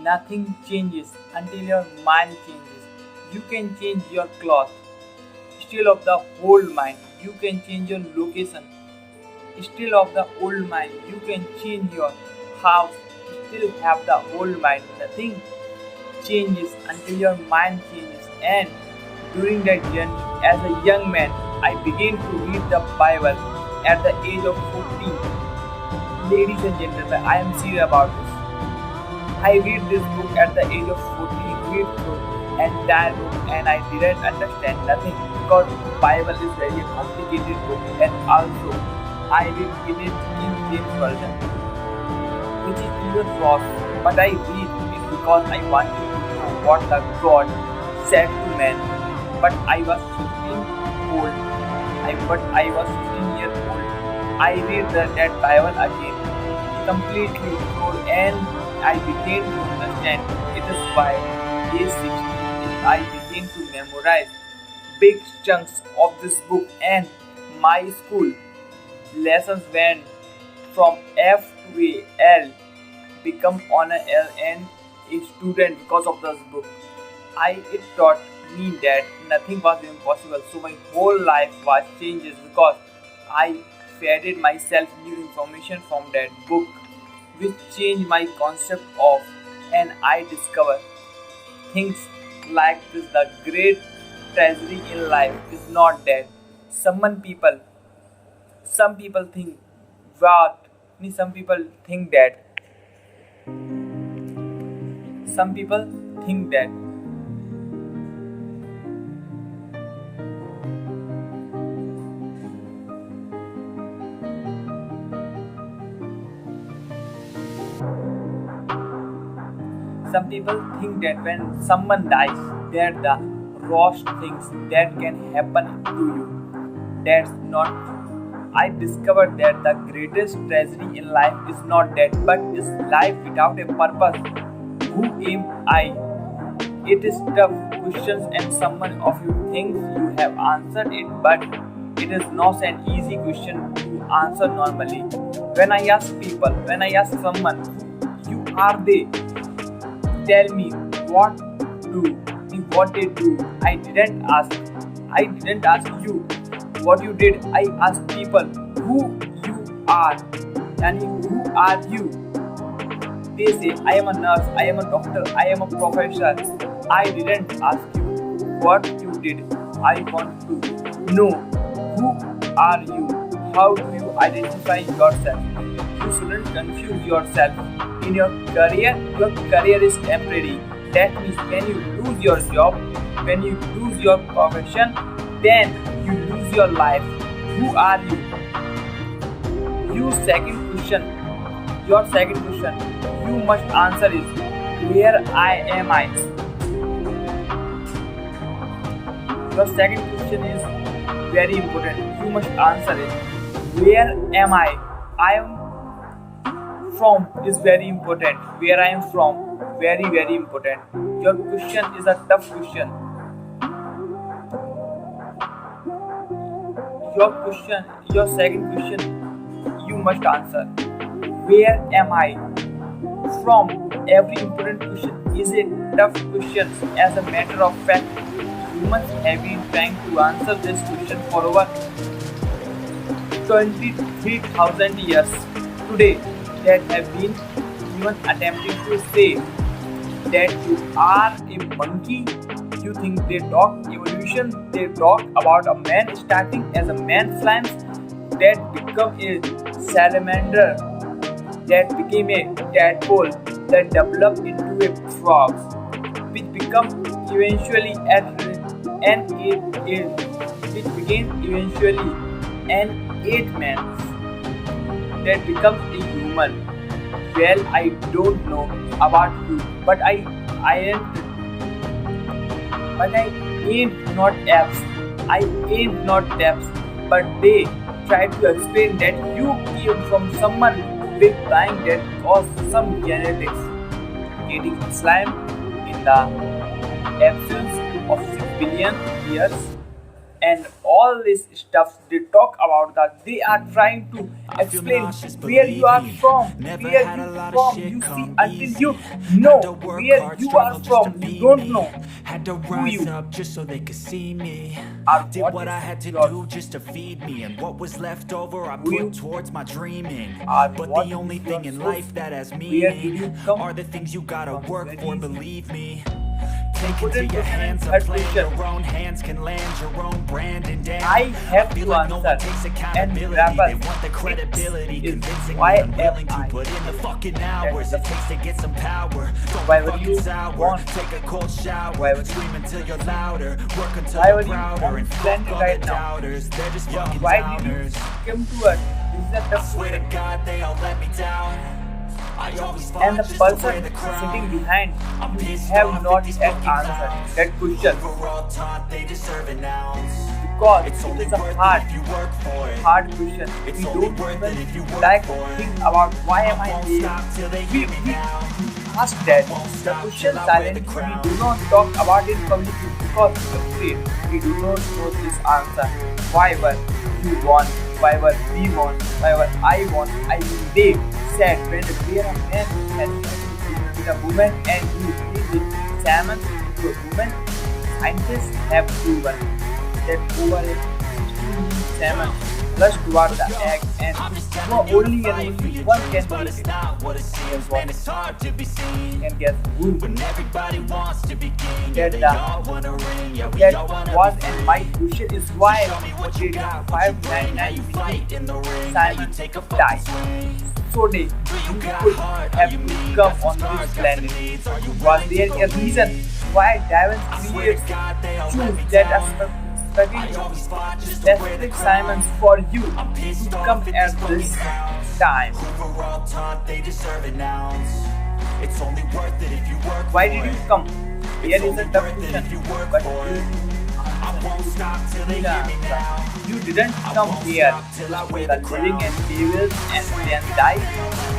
Nothing changes until your mind changes. You can change your cloth, still of the old mind. You can change your location, still of the old mind. You can change your house, still have the old mind. Nothing changes until your mind changes. And during that journey, as a young man, I began to read the Bible at the age of 14. Ladies and gentlemen, I am serious about this. I read this book at the age of 14, read through entire book, and I didn't understand nothing because Bible is very complicated book, and also I read in it King James version, which is even worse. But I read it because I wanted to know what the God said to man. But I was 15 old. I was 15 years old. I read that Bible again, completely through, and I began to understand. It is by age 16 I began to memorize big chunks of this book, and my school lessons went from F to a L, become on a L and a student because of this book. It taught me that nothing was impossible. So my whole life was changes because I fed myself new information from that book, which changed my concept of, and I discovered things like this. The great tragedy in life is not that someone people some people think what some people think that some people think that some people think that when someone dies, they're the worst things that can happen to you. That's not true. I discovered that the greatest tragedy in life is not death, but is life without a purpose. Who am I? It is tough questions, and someone of you thinks you have answered it, but it is not an easy question to answer normally. When I ask someone, who you are they? Tell me what do what they do. I didn't ask you what you did. I asked people who you are, and who are you. They say I am a nurse, I am a doctor, I am a professor. I didn't ask you what you did. I want to know who are you. How do you identify yourself? You shouldn't confuse yourself. In your career is temporary. That means when you lose your job, when you lose your profession, then you lose your life. Who are you? Your second question you must answer is, where I am I? Your second question is very important. You must answer it. Where am I? I am from is very important. Where I am from, very very important. Your question is a tough question. Your second question, you must answer. Where am I from? Every important question is a tough question. As a matter of fact, humans have been trying to answer this question for over 23,000 years. Today, that have been even attempting to say that you are a monkey. You think they talk evolution, they talk about a man starting as a man slime that become a salamander, that became a tadpole, that developed into a frog, which become eventually which became eventually an eight man that becomes a human. Well, I don't know about you, but I ain't not apes. I ain't not apes, but they try to explain that you came from someone big bang that caused some genetics, getting slime in the absence of 6 billion years. and all this stuff they talk about that they are trying to explain where you are from, where you see until you know where you are from. You don't know Had to who rise you up just so they could see me. are, Did what what I is had to your do just to feed me, and what was left over I who you put towards my dreaming. are, But what the only is your thing in source, life that has where did meaning you come are the things you gotta from. work Very for, easy. believe me. Take into Important your question and hands a third plan, question your own hands can land your own brand. And damn, I have feel to like no one answer takes and accountability. rebel. They want the credibility, It is convincing me why I'm am willing to I put in the here? fucking That's hours the it takes to get some power. Don't why be were fucking you sour, born? take a cold shower, Why were you scream until you're louder, work until why you're were you prouder, on and this fuck planet all right the now? doubters, they're just fucking Why did you downers. come to us? This is a tough Swear to question. God they all let me down. I always And fought the just to wear person the sitting crown. behind I'm you pissed have off not at these yet fucking answered clowns. that question We're all taught they deserve an ounce. because It's it only is a worth hard, it if you work for it. hard question. It's We only don't worth it if you even work like for it. think about why am I I won't here. stop till they hear me now. Ask that. I won't The stop question till I wear silently. the We crown. do not talk about it publicly because we are afraid. We do not know this answer. Why were you born? Why were we born? Why were I born? I mean, they said when the bear a man has with a woman and you believe in salmon to a woman, scientists have proven that over a 16 salmon flush toward the egg and only and only one can But make it's it. not what it seems, man, it's hard to be seen. And guess who? When everybody wants to be king, yeah, Get they the all wanna ring, yeah, we that all wanna was be and free. my question is why Show me what you did got, what you bring, how 599 you BC fight in the ring, how you Simon take a fucking died? swing. So they Do you you got could heart? Are have you to mean? come Got some on scars, this got some planet. needs. Are you Was willing there to a go reason deep? why Darwin I swear created to God, they all let choose me that down. are I specific always fought just to wear the specific crown. Simons for you I'm pissed to off come at at these this fucking clowns. time? Who were all taught they deserve an ounce. It's only worth it if you work Why for did you it. come? Here It's is only a tough worth it question, if you work but for you it. I won't stop till they hear me now. You didn't I come won't here stop till I for wear the the living crown. and devils and then die.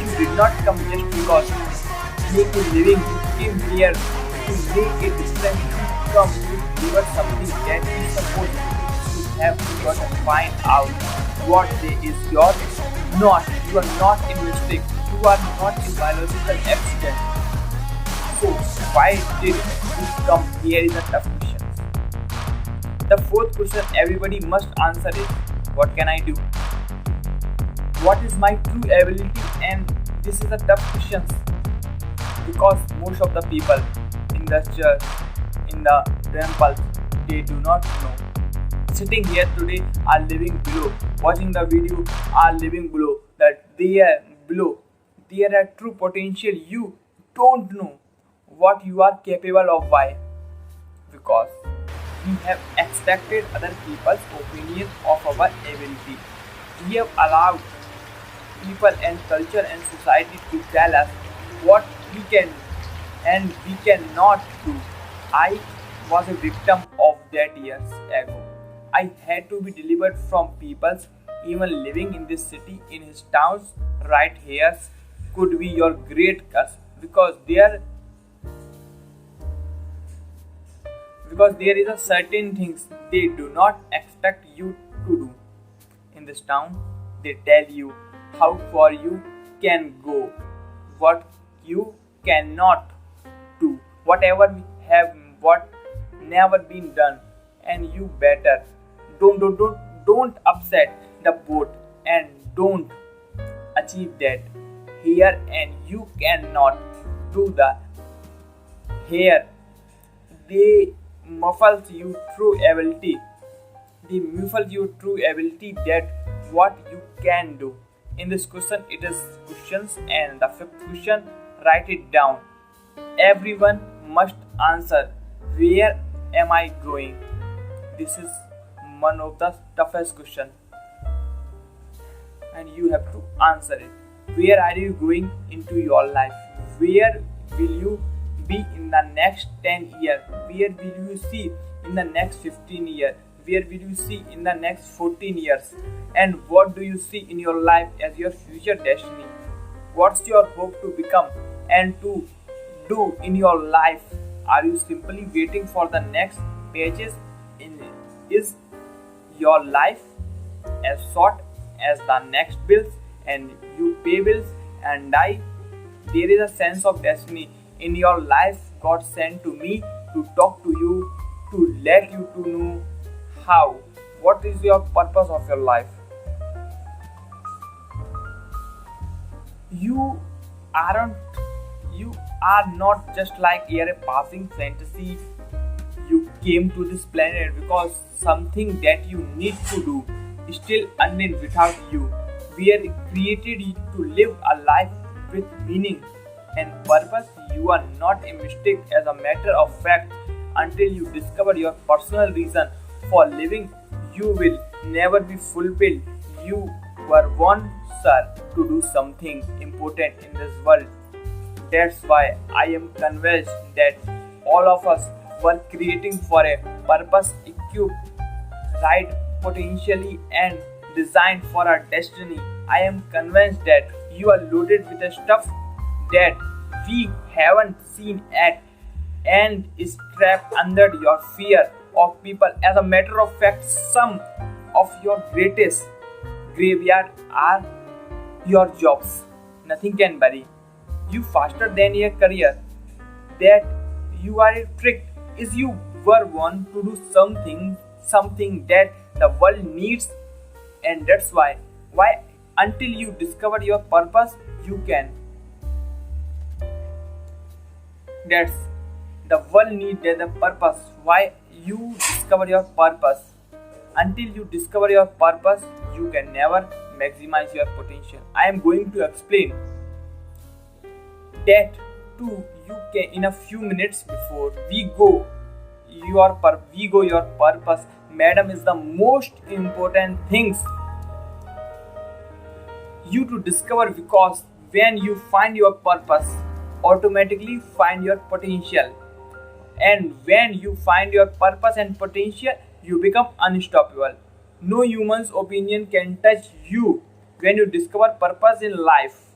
You did not come just because you make a living. You came here to make a difference. You come to deliver something that is supposed to have. You got to find out what day is yours. Not. You are not in mistake. You are not in biological accident. So why did you come here is a tough question. The fourth question everybody must answer is what can I do? What is my true ability? And this is a tough question because most of the people in the church, in the temples, they do not know. Sitting here today are living below, watching the video are living below, that they are below. They are a true potential. You don't know what you are capable of. Why? Because we have expected other people's opinion of our ability. We have allowed people and culture and society to tell us what we can and we cannot do. I was a victim of that years ago. I had to be delivered from peoples even living in this city, in his towns, right here could be your great curse because there is a certain things they do not expect you to do. In this town, they tell you how far you can go, what you cannot do, whatever we have what never been done, and you better don't upset the boat and don't achieve that here and you cannot do the here they muffles you true ability. They muffles you true ability that what you can do. In this question, it is questions, and the fifth question, write it down. Everyone must answer. Where am I going? This is one of the toughest question, and you have to answer it. Where are you going into your life? Where will you be in the next 10 years? Where will you see in the next 15 years? Where will you see in the next 14 years? And what do you see in your life as your future destiny? What's your hope to become and to do in your life? Are you simply waiting for the next pages in is your life as short as the next bills, and you pay bills and die. There is a sense of destiny in your life. God sent to me to talk to you, to let you to know how. What is your purpose of your life? You aren't you are not just like a passing fantasy. You came to this planet because something that you need to do still unending without you. We are created to live a life with meaning and purpose. You are not a mistake. As a matter of fact, until you discover your personal reason for living, you will never be fulfilled. You were born, sir, to do something important in this world. That's why I am convinced that all of us were creating for a purpose, equipped, right, potentially, and designed for our destiny. I am convinced that you are loaded with the stuff that we haven't seen yet and is trapped under your fear of people. As a matter of fact, some of your greatest graveyard are your jobs. Nothing can bury you faster than your career. That you are a trick is you were born to do something that the world needs, and that's why until you discover your purpose, you can. That's the world need the purpose. Why you discover your purpose? Until you discover your purpose, you can never maximize your potential. I am going to explain that to you can in a few minutes. Before we go your purpose, madam, is the most important things you to discover, because when you find your purpose, automatically find your potential, and when you find your purpose and potential, you become unstoppable. No human's opinion can touch you when you discover purpose in life.